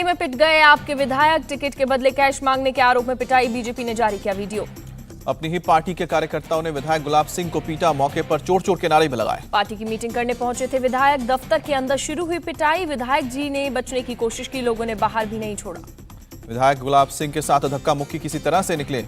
में पिट गए आपके विधायक, टिकट के बदले कैश मांगने के आरोप में पिटाई, बीजेपी ने जारी किया वीडियो। अपनी ही पार्टी के कार्यकर्ताओं ने विधायक गुलाब सिंह को पीटा, मौके पर चोट चोट के नारे भी लगाए। पार्टी की मीटिंग करने पहुंचे थे विधायक, दफ्तर के अंदर शुरू हुई पिटाई, विधायक जी ने बचने की कोशिश की, लोगों ने बाहर भी नहीं छोड़ा। विधायक गुलाब सिंह के साथ धक्का मुक्की किसी तरह से निकले।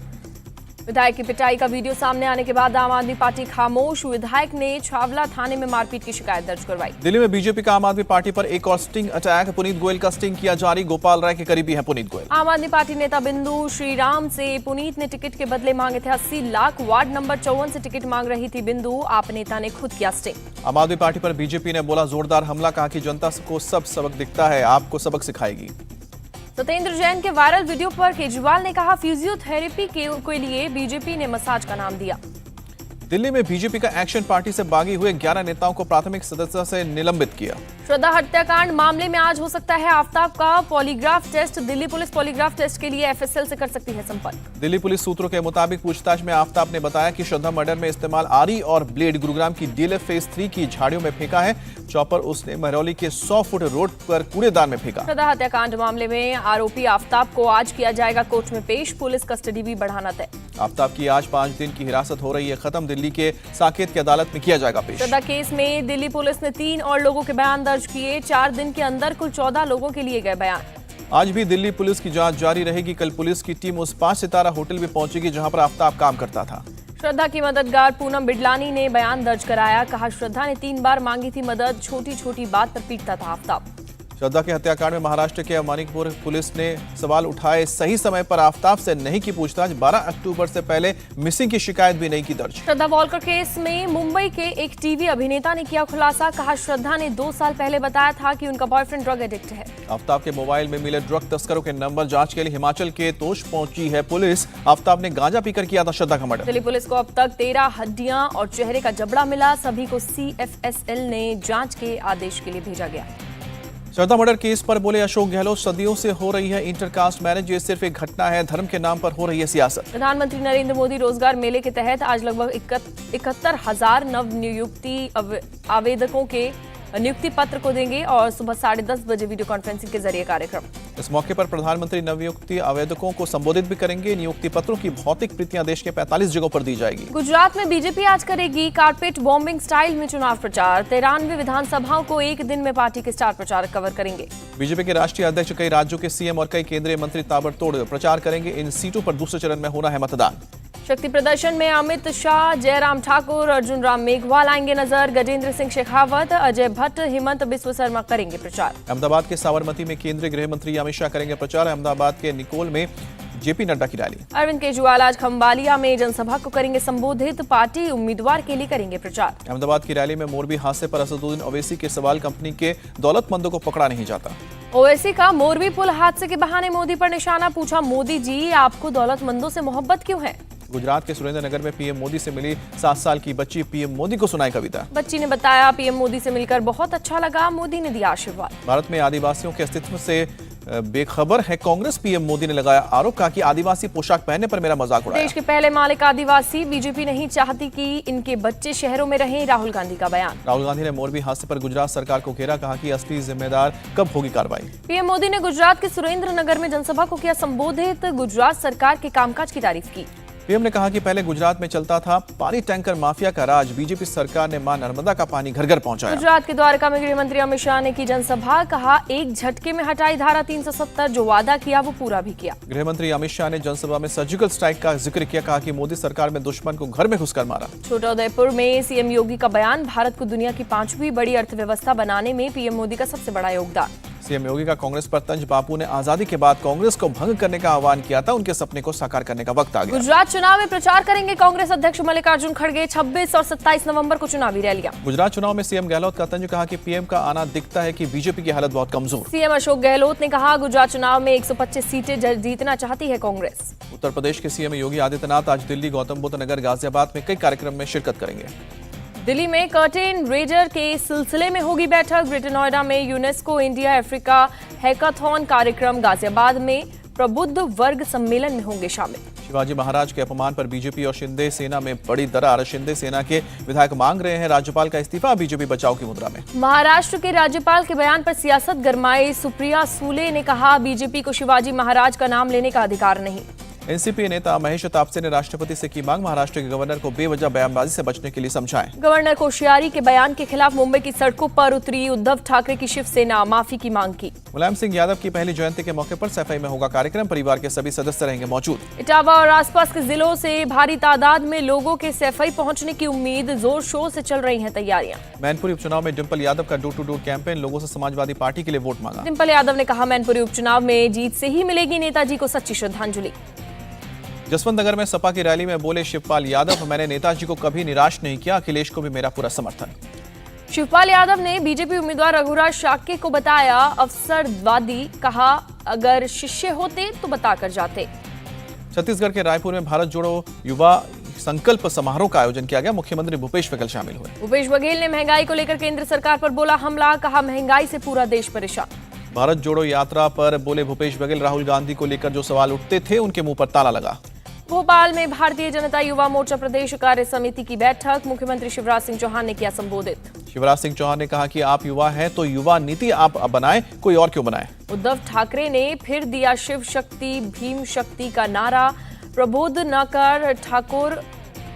विधायक की पिटाई का वीडियो सामने आने के बाद आम आदमी पार्टी खामोश, विधायक ने छावला थाने में मारपीट की शिकायत दर्ज करवाई। दिल्ली में बीजेपी का आम आदमी पार्टी पर एक और स्टिंग अटैक, पुनीत गोयल का स्टिंग किया जारी, गोपाल राय के करीबी हैं पुनीत गोयल। आम आदमी पार्टी नेता बिंदु श्रीराम से पुनीत ने टिकट के बदले मांगे थे 80 लाख, वार्ड नंबर 54 से टिकट मांग रही थी बिंदु, आप नेता ने खुद किया स्टिंग। आम आदमी पार्टी पर बीजेपी ने बोला जोरदार हमला, कहा कि जनता को सब सबक दिखता है, आपको सबक सिखाएगी। सत्येंद्र जैन के वायरल वीडियो पर केजरीवाल ने कहा फिजियोथेरेपी के लिए बीजेपी ने मसाज का नाम दिया। दिल्ली में बीजेपी का एक्शन पार्टी से बागी हुए 11 नेताओं को प्राथमिक सदस्यता से निलंबित किया। श्रद्धा हत्याकांड मामले में आज हो सकता है आफ्ताब का polygraph test, Delhi police polygraph test के लिए एफएसएल से कर सकती है संपर्क। दिल्ली पुलिस सूत्रों के मुताबिक पूछताछ में आफ्ताब ने बताया कि श्रद्धा मर्डर में इस्तेमाल आरी और ब्लेड गुरुग्राम की डीएलएफ फेज 3 की झाड़ियों में फेंका है, चॉपर उसने महरौली के 100 फुट रोड पर कूड़ेदान में फेंका। श्रद्धा हत्याकांड मामले में आरोपी आफ्ताब को आज किया जाएगा कोर्ट में पेश, पुलिस कस्टडी भी बढ़ाना तय। आफ्ताब की आज 5 दिन की हिरासत हो रही है खत्म, दिल्ली के साकेत की अदालत में किया जाएगा पेश। श्रद्धा केस में दिल्ली पुलिस ने 3 और लोगों के बयान दर्ज किए, 4 दिन के अंदर कुल 14 लोगों के लिए गए बयान। आज भी दिल्ली पुलिस की जांच जारी रहेगी, कल पुलिस की टीम उस 5 सितारा होटल भी पहुंचेगी जहां पर आफ्ताब काम करता था। श्रद्धा की मददगार पूनम बिडलानी ने बयान दर्ज कराया, कहा श्रद्धा ने 3 बार मांगी थी मदद, छोटी छोटी बात पर पीटता था आफ्ताब। श्रद्धा के हत्याकांड में महाराष्ट्र के मानिकपुर पुलिस ने सवाल उठाए, सही समय पर आफ्ताब से नहीं की पूछताछ, 12 अक्टूबर से पहले मिसिंग की शिकायत भी नहीं की दर्ज। श्रद्धा वॉल्कर केस में मुंबई के एक टीवी अभिनेता ने किया खुलासा, कहा श्रद्धा ने 2 साल पहले बताया था कि उनका बॉयफ्रेंड ड्रग एडिक्ट है। आफ्ताब के मोबाइल में मिले ड्रग तस्करों के नंबर जांच के लिए हिमाचल के तोश पहुंची है पुलिस। आफ्ताब ने गांजा पीकर किया था श्रद्धा का मर्डर। दिल्ली पुलिस को अब तक 13 हड्डियां और चेहरे का जबड़ा मिला, सभी को CFSL ने जांच के आदेश के लिए भेजा गया। श्रद्धा मर्डर केस पर बोले अशोक गहलोत, सदियों से हो रही है इंटरकास्ट मैरिज, ये सिर्फ एक घटना है, धर्म के नाम पर हो रही है सियासत। प्रधानमंत्री नरेंद्र मोदी रोजगार मेले के तहत आज लगभग 71,000 नव नियुक्ति आवेदकों के नियुक्ति पत्र को देंगे और सुबह 10:30 बजे वीडियो कॉन्फ्रेंसिंग के जरिए कार्यक्रम। इस मौके पर प्रधानमंत्री नवनियुक्ति आवेदकों को संबोधित भी करेंगे। नियुक्ति पत्रों की भौतिक प्रतियां देश के 45 जगहों पर दी जाएगी। गुजरात में बीजेपी आज करेगी कारपेट बॉम्बिंग स्टाइल में चुनाव प्रचार, 93 विधानसभाओं को एक दिन में पार्टी के स्टार प्रचारक कवर करेंगे। बीजेपी के राष्ट्रीय अध्यक्ष, कई राज्यों के सीएम और कई केंद्रीय मंत्री ताबड़तोड़ प्रचार करेंगे। इन सीटों पर दूसरे चरण में होना है मतदान। शक्ति प्रदर्शन में अमित शाह, जयराम ठाकुर, अर्जुन राम मेघवाल आएंगे नजर, गजेंद्र सिंह शेखावत, अजय भट्ट, हेमंत बिस्व शर्मा करेंगे प्रचार। अहमदाबाद के साबरमती में केंद्रीय गृह मंत्री अमित शाह करेंगे प्रचार। अहमदाबाद के निकोल में जेपी नड्डा की रैली। अरविंद केजरीवाल आज खंबालिया में जनसभा को करेंगे संबोधित, पार्टी उम्मीदवार के लिए करेंगे प्रचार। अहमदाबाद की रैली में मोरबी हादसे पर असदुद्दीन ओवैसी के सवाल, कंपनी के दौलतमंदों को पकड़ा नहीं जाता। ओवैसी का मोरबी पुल हादसे के बहाने मोदी पर निशाना, पूछा मोदी जी आपको दौलतमंदों से मोहब्बत क्यों है। गुजरात के सुरेंद्रनगर में पीएम मोदी से मिली 7 साल की बच्ची, पीएम मोदी को सुनाई कविता। बच्ची ने बताया पीएम मोदी से मिलकर बहुत अच्छा लगा, मोदी ने दिया आशीर्वाद। भारत में आदिवासियों के अस्तित्व से बेखबर है कांग्रेस, पीएम मोदी ने लगाया आरोप, कहा कि आदिवासी पोशाक पहनने पर मेरा मजाक उड़ाया। देश के पहले मालिक आदिवासी, बीजेपी नहीं चाहती कि इनके बच्चे शहरों में रहें, राहुल गांधी का बयान। राहुल गांधी ने मोरबी हादसे पर गुजरात सरकार को घेरा, कहा कि असली जिम्मेदार कब होगी कार्रवाई। पीएम मोदी ने गुजरात के सुरेंद्रनगर में जनसभा को किया संबोधित, गुजरात सरकार के कामकाज की तारीफ की। पीएम ने कहा कि पहले गुजरात में चलता था पानी टैंकर माफिया का राज, बीजेपी सरकार ने मां नर्मदा का पानी घर घर पहुंचाया। गुजरात के द्वारका में गृह मंत्री अमित शाह ने की जनसभा, कहा एक झटके में हटाई धारा 370, जो वादा किया वो पूरा भी किया। गृह मंत्री अमित शाह ने जनसभा में सर्जिकल स्ट्राइक का जिक्र किया, कहा कि मोदी सरकार में दुश्मन को घर में घुसकर मारा। छोटा उदयपुर में सीएम योगी का बयान, भारत को दुनिया की 5वीं बड़ी अर्थव्यवस्था बनाने में पीएम मोदी का सबसे बड़ा योगदान। सीएम योगी का कांग्रेस पर तंज, बापू ने आजादी के बाद कांग्रेस को भंग करने का आह्वान किया था, उनके सपने को साकार करने का वक्त आ गया। गुजरात चुनाव में प्रचार करेंगे कांग्रेस अध्यक्ष मल्लिकार्जुन खड़गे, 26 और 27 नवंबर को चुनावी रैलियां। गुजरात चुनाव में सीएम गहलोत का तंज, कहा कि पीएम का आना दिखता है कि बीजेपी की हालत बहुत कमजोर। सीएम अशोक गहलोत ने कहा गुजरात चुनाव में 125 सीटें जीतना चाहती है कांग्रेस। उत्तर प्रदेश के सीएम योगी आदित्यनाथ आज दिल्ली, गौतम बुद्ध नगर, गाजियाबाद में कई कार्यक्रम में शिरकत करेंगे। दिल्ली में कर्टेन रेजर के सिलसिले में होगी बैठक, ग्रेटर नोएडा में यूनेस्को इंडिया अफ्रीका हैकाथॉन कार्यक्रम, गाजियाबाद में प्रबुद्ध वर्ग सम्मेलन में होंगे शामिल। शिवाजी महाराज के अपमान पर बीजेपी और शिंदे सेना में बड़ी दरार। शिंदे सेना के विधायक मांग रहे हैं राज्यपाल का इस्तीफा। बीजेपी बचाव की मुद्रा में। महाराष्ट्र के राज्यपाल के बयान पर सियासत गरमाई। सुप्रिया सूले ने कहा, बीजेपी को शिवाजी महाराज का नाम लेने का अधिकार नहीं। एनसीपी नेता महेश तापसे ने राष्ट्रपति से की मांग, महाराष्ट्र के गवर्नर को बेवजह बयानबाजी से बचने के लिए समझाएं। गवर्नर कोश्यारी के बयान के खिलाफ मुंबई की सड़कों पर उतरी उद्धव ठाकरे की शिवसेना, माफी की मांग की। मुलायम सिंह यादव की पहली जयंती के मौके पर सफाई में होगा कार्यक्रम, परिवार के सभी सदस्य रहेंगे मौजूद। इटावा और आसपास के जिलों से भारी तादाद में लोगों के सफाई पहुंचने की उम्मीद, जोर शोर से चल रही हैं तैयारियां। मैनपुरी उपचुनाव में डिंपल यादव का डोर टू डोर कैंपेन, लोगों से समाजवादी पार्टी के लिए वोट मांगा। डिंपल यादव ने कहा, मैनपुरी उपचुनाव में जीत से ही मिलेगी नेताजी को सच्ची श्रद्धांजलि। जसवंत नगर में सपा की रैली में बोले शिवपाल यादव, मैंने नेताजी को कभी निराश नहीं किया, अखिलेश को भी मेरा पूरा समर्थन। शिवपाल यादव ने बीजेपी उम्मीदवार रघुराज शाक्य को बताया अवसरवादी, कहा अगर शिष्य होते तो बताकर जाते। छत्तीसगढ़ के रायपुर में भारत जोड़ो युवा संकल्प समारोह का आयोजन किया गया, मुख्यमंत्री भूपेश बघेल शामिल हुए। भूपेश बघेल ने महंगाई को लेकर केंद्र सरकार पर बोला हमला, कहा महंगाई से पूरा देश परेशान। भारत जोड़ो यात्रा पर बोले भूपेश बघेल, राहुल गांधी को लेकर जो सवाल उठते थे उनके मुंह पर ताला लगा। भोपाल में भारतीय जनता युवा मोर्चा प्रदेश कार्य समिति की बैठक, मुख्यमंत्री शिवराज सिंह चौहान ने किया संबोधित। शिवराज सिंह चौहान ने कहा कि आप युवा हैं तो युवा नीति आप बनाएं, कोई और क्यों बनाए। उद्धव ठाकरे ने फिर दिया शिव शक्ति भीम शक्ति का नारा, प्रबोध नकर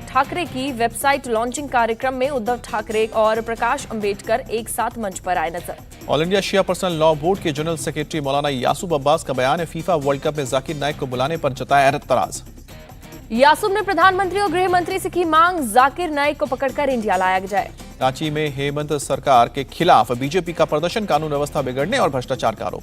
ठाकरे की वेबसाइट लॉन्चिंग कार्यक्रम में उद्धव ठाकरे और प्रकाश अंबेडकर एक साथ मंच पर आए नजर। ऑल इंडिया शिया पर्सनल लॉ बोर्ड के जनरल सेक्रेटरी मौलाना यासूब अब्बास का बयान है, फीफा वर्ल्ड कप में जाकिर नाइक को बुलाने पर जताया एतराज। यासूब ने प्रधानमंत्री और गृह मंत्री से की मांग, जाकिर नाइक को पकड़कर इंडिया लाया जाए। रांची में हेमंत सरकार के खिलाफ बीजेपी का प्रदर्शन, कानून व्यवस्था बिगड़ने और भ्रष्टाचार का आरोप।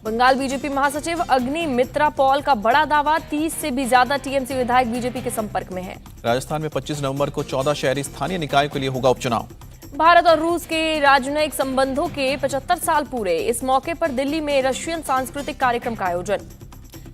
बंगाल बीजेपी महासचिव अग्नि मित्रा पॉल का बड़ा दावा, 30 से भी ज्यादा टीएमसी विधायक बीजेपी के संपर्क में हैं। राजस्थान में 25 नवंबर को 14 शहरी स्थानीय निकायों के लिए होगा उपचुनाव। भारत और रूस के राजनयिक संबंधों के 75 साल पूरे, इस मौके पर दिल्ली में रशियन सांस्कृतिक कार्यक्रम का आयोजन।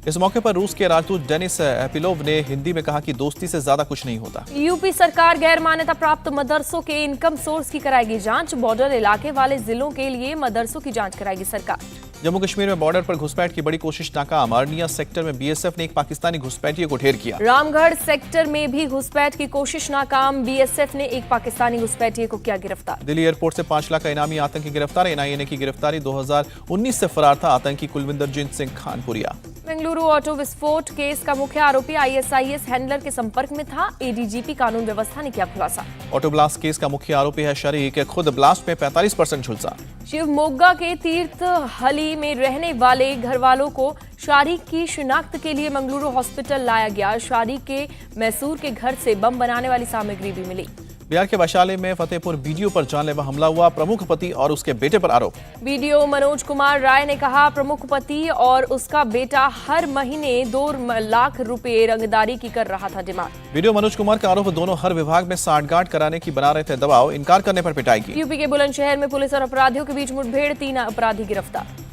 इस मौके पर रूस के राजदूत डेनिस एपिलोव ने हिंदी में कहा कि दोस्ती से ज्यादा कुछ नहीं होता। यूपी सरकार गैर मान्यता प्राप्त मदरसों के इनकम सोर्स की कराएगी जांच, बॉर्डर इलाके वाले जिलों के लिए मदरसों की जांच कराएगी सरकार। जम्मू कश्मीर में बॉर्डर पर घुसपैठ की बड़ी कोशिश नाकाम, अर्निया सेक्टर में बीएसएफ ने एक पाकिस्तानी घुसपैठियों को ढेर किया। रामगढ़ सेक्टर में भी घुसपैठ की कोशिश नाकाम, बीएसएफ ने एक पाकिस्तानी घुसपैठिए को किया गिरफ्तार। दिल्ली एयरपोर्ट से 5 लाख का इनामी आतंकी गिरफ्तार, एनआईए ने की गिरफ्तारी, 2019 से फरार था आतंकी कुलविंदरजीत सिंह खानपुरिया। बेंगलुरु ऑटो विस्फोट केस का मुख्य आरोपी आईएसआईएस हैंडलर के संपर्क में था, एडीजीपी कानून व्यवस्था ने किया खुलासा। ऑटो ब्लास्ट केस का मुख्य आरोपी है शरीक, खुद ब्लास्ट में 45% झुलसा। शिवमोगा के तीर्थ हली में रहने वाले घर वालों को शारिक की शिनाख्त के लिए मंगलुरु हॉस्पिटल लाया गया। शारिक के मैसूर के घर से बम बनाने वाली सामग्री भी मिली। बिहार के वैशाली में फतेहपुर बीडीओ पर जानलेवा हमला हुआ, प्रमुख पति और उसके बेटे पर आरोप। बीडीओ मनोज कुमार राय ने कहा, प्रमुख पति और उसका बेटा हर महीने 2 लाख रुपए रंगदारी की कर रहा था डिमांड। बीडीओ मनोज कुमार का आरोप, दोनों हर विभाग में सांठगांठ कराने की बना रहे थे दबाव, इनकार करने पर पिटाई की। यूपी के बुलंदशहर में पुलिस और अपराधियों के बीच मुठभेड़, 3 अपराधी गिरफ्तार।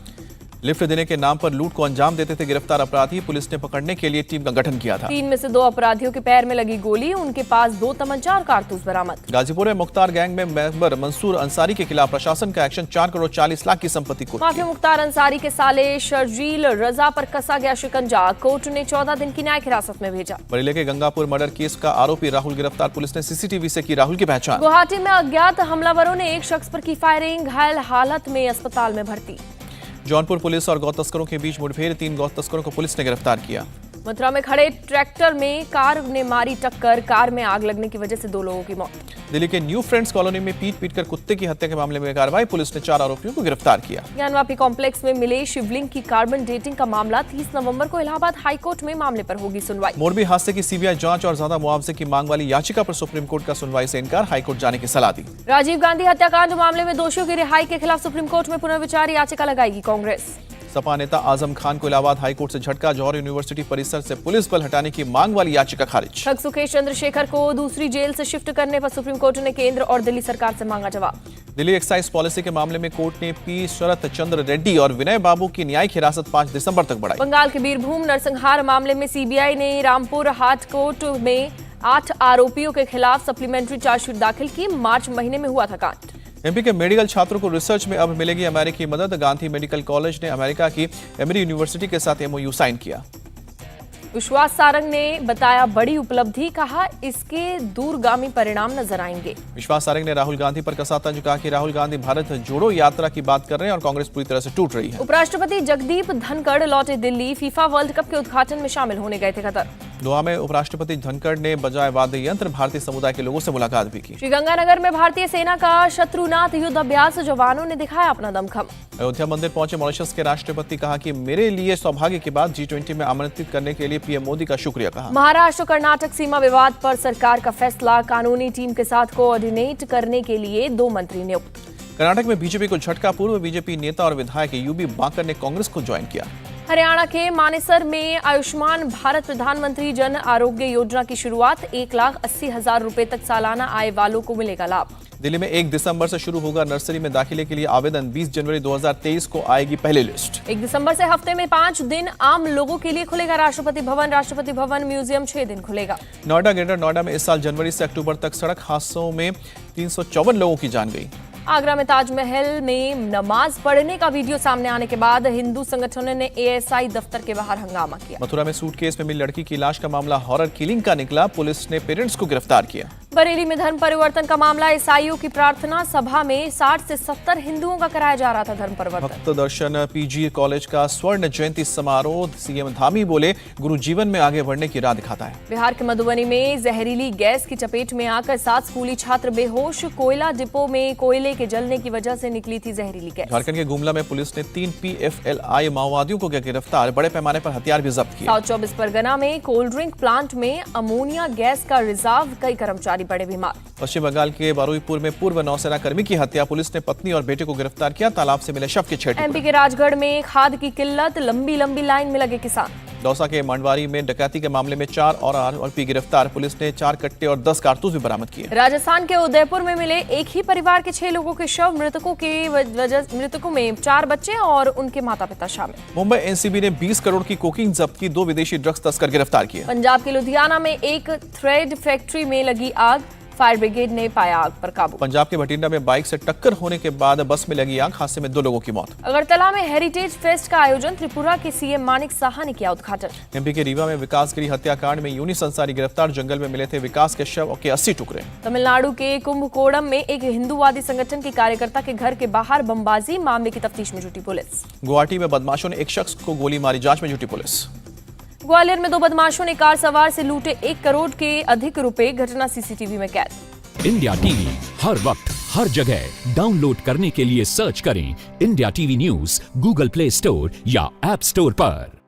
लिफ्ट देने के नाम पर लूट को अंजाम देते थे गिरफ्तार अपराधी, पुलिस ने पकड़ने के लिए टीम का गठन किया था। 3 में से 2 अपराधियों के पैर में लगी गोली, उनके पास 2 तमंचा और कारतूस बरामद। गाजीपुर में मुख्तार गैंग में मेंबर मंसूर अंसारी के खिलाफ प्रशासन का एक्शन, 4 करोड़ 40 लाख की संपत्ति कुर्क। माफिया मुख्तार अंसारी के साले शर्जील रजा पर कसा गया शिकंजा, कोर्ट ने 14 दिन की न्यायिक हिरासत में भेजा। बरेली के गंगापुर मर्डर केस का आरोपी राहुल गिरफ्तार, पुलिस ने सीसीटीवी से की राहुल की पहचान। गुवाहाटी में अज्ञात हमलावरों ने एक शख्स पर की फायरिंग, घायल हालत में अस्पताल में भर्ती। जौनपुर पुलिस और गौ तस्करों के बीच मुठभेड़, 3 गौ तस्करों को पुलिस ने गिरफ्तार किया। मथुरा में खड़े ट्रैक्टर में कार ने मारी टक्कर, कार में आग लगने की वजह से 2 लोगों की मौत। दिल्ली के न्यू फ्रेंड्स कॉलोनी में पीट कर कुत्ते की हत्या के मामले में कार्रवाई, पुलिस ने 4 आरोपियों को गिरफ्तार किया। ज्ञानवापी कॉम्प्लेक्स में मिले शिवलिंग की कार्बन डेटिंग का मामला, 30 नवंबर को इलाहाबाद हाईकोर्ट में मामले पर होगी सुनवाई। मोरबी हादसे की सीबीआई जांच और ज्यादा मुआवजे की मांग वाली याचिका पर सुप्रीम कोर्ट का सुनवाई से इनकार, हाईकोर्ट जाने की सलाह दी। राजीव गांधी हत्याकांड मामले में दोषियों की रिहाई के खिलाफ सुप्रीम कोर्ट में पुनर्विचार याचिका लगाएगी कांग्रेस। सपा नेता आजम खान को इलाहाबाद हाईकोर्ट से झटका, जौहर यूनिवर्सिटी परिसर से पुलिस बल हटाने की मांग वाली याचिका खारिज। ठग सुकेश चंद्रशेखर को दूसरी जेल से शिफ्ट करने पर सुप्रीम कोर्ट ने केंद्र और दिल्ली सरकार से मांगा जवाब। दिल्ली एक्साइज पॉलिसी के मामले में कोर्ट ने पी शरत चंद्र रेड्डी और विनय बाबू की न्यायिक हिरासत 5 दिसंबर तक बढ़ाई। बंगाल के बीरभूम नरसंहार मामले में सीबीआई ने रामपुर हाट कोर्ट में 8 आरोपियों के खिलाफ सप्लीमेंट्री चार्जशीट दाखिल की, मार्च महीने में हुआ था कांड। एमपी के मेडिकल छात्रों को रिसर्च में अब मिलेगी अमेरिकी मदद, गांधी मेडिकल कॉलेज ने अमेरिका की एमरी यूनिवर्सिटी के साथ एमओयू साइन किया। विश्वास सारंग ने बताया बड़ी उपलब्धि, कहा इसके दूरगामी परिणाम नजर आएंगे। विश्वास सारंग ने राहुल गांधी पर कसा तंज, कहा कि राहुल गांधी भारत जोड़ो यात्रा की बात कर रहे हैं और कांग्रेस पूरी तरह से टूट रही है। उपराष्ट्रपति जगदीप धनखड़ लौटे दिल्ली, फीफा वर्ल्ड कप के उद्घाटन में शामिल होने गए थे कतर। दोहा में उपराष्ट्रपति धनखड़ ने बजाए वाद्य यंत्र भारतीय समुदाय के लोगों से मुलाकात भी की। श्रीगंगानगर में भारतीय सेना का शत्रुनाथ युद्ध अभ्यास, जवानों ने दिखाया अपना दमखम। अयोध्या मंदिर पहुंचे मॉरिशस के राष्ट्रपति, कहा कि मेरे लिए सौभाग्य की बात, G20 में आमंत्रित करने के लिए पीएम मोदी का शुक्रिया कहा। महाराष्ट्र कर्नाटक सीमा विवाद पर सरकार का फैसला, कानूनी टीम के साथ कोऑर्डिनेट करने के लिए 2 मंत्री नियुक्त। कर्नाटक में बीजेपी को झटका, पूर्व बीजेपी नेता और विधायक यूबी बांकर ने कांग्रेस को ज्वाइन किया। हरियाणा के मानेसर में आयुष्मान भारत प्रधानमंत्री जन आरोग्य योजना की शुरुआत, 1,80,000 रुपए तक सालाना आय वालों को मिलेगा लाभ। दिल्ली में 1 दिसंबर से शुरू होगा नर्सरी में दाखिले के लिए आवेदन, 20 जनवरी 2023 को आएगी पहली लिस्ट। 1 दिसंबर से हफ्ते में 5 दिन आम लोगों के लिए खुलेगा राष्ट्रपति भवन म्यूजियम 6 दिन खुलेगा। नोएडा ग्रेटर नोएडा में इस साल जनवरी से अक्टूबर तक सड़क हादसों में 354 लोगों की जान गई। आगरा में ताजमहल में नमाज पढ़ने का वीडियो सामने आने के बाद हिंदू संगठनों ने ASI दफ्तर के बाहर हंगामा किया। मथुरा में सूटकेस में मिली लड़की की लाश का मामला हॉरर किलिंग का निकला, पुलिस ने पेरेंट्स को गिरफ्तार किया। बरेली में धर्म परिवर्तन का मामला, ईसाइयों की प्रार्थना सभा में 60 से 70 हिंदुओं का कराया जा रहा था धर्म परिवर्तन। भक्त दर्शन PG कॉलेज का स्वर्ण जयंती समारोह, CM धामी बोले गुरु जीवन में आगे बढ़ने की राह दिखाता है। बिहार के मधुबनी में जहरीली गैस की चपेट में आकर 7 स्कूली छात्र बेहोश, कोयला डिपो में कोयले के जलने की वजह से निकली थी जहरीली गैस। झारखंड के गुमला में पुलिस ने 3 PFLI माओवादियों को किया गिरफ्तार, बड़े पैमाने पर हथियार भी जब्त किए। साउथ 24 परगना में कोल्ड ड्रिंक प्लांट में अमोनिया गैस का रिजर्व, कई कर्मचारी बड़े बीमार। पश्चिम बंगाल के बारुईपुर में पूर्व नौसेना कर्मी की हत्या, पुलिस ने पत्नी और बेटे को गिरफ्तार किया, तालाब से मिले शव के छेड़े। MP के राजगढ़ में खाद की किल्लत, लंबी लंबी लाइन में लगे किसान। दौसा के मंडवारी में डकैती के मामले में 4 और आरोपी गिरफ्तार, पुलिस ने 4 कट्टे और 10 कारतूस भी बरामद किए। राजस्थान के उदयपुर में मिले एक ही परिवार के 6 लोगों के शव, मृतकों में 4 बच्चे और उनके माता पिता शामिल। मुंबई NCB ने 20 करोड़ की कोकीन जब्त की, 2 विदेशी ड्रग्स तस्कर गिरफ्तार किए। पंजाब के लुधियाना में एक थ्रेड फैक्ट्री में लगी आग, फायर ब्रिगेड ने पाया आग पर काबू। पंजाब के भटिंडा में बाइक से टक्कर होने के बाद बस में लगी आग, हादसे में 2 लोगों की मौत। अगरतला में हेरिटेज फेस्ट का आयोजन, त्रिपुरा के CM मानिक साहा ने किया उद्घाटन। MP के रीवा में विकासगिरी हत्याकांड में यूनिस अंसारी गिरफ्तार, जंगल में मिले थे विकास के शव के 80 टुकड़े। तमिलनाडु के कुंभकोणम में एक हिंदूवादी संगठन के कार्यकर्ता के घर के बाहर बमबाजी, मामले की तफ्तीश में जुटी पुलिस। गुवाहाटी में बदमाशों ने एक शख्स को गोली मारी, जांच में जुटी पुलिस। ग्वालियर में 2 बदमाशों ने कार सवार से लूटे 1 करोड़ के अधिक रुपए, घटना CCTV में कैद। इंडिया TV हर वक्त हर जगह डाउनलोड करने के लिए सर्च करें India TV news Google play store या ऐप स्टोर पर।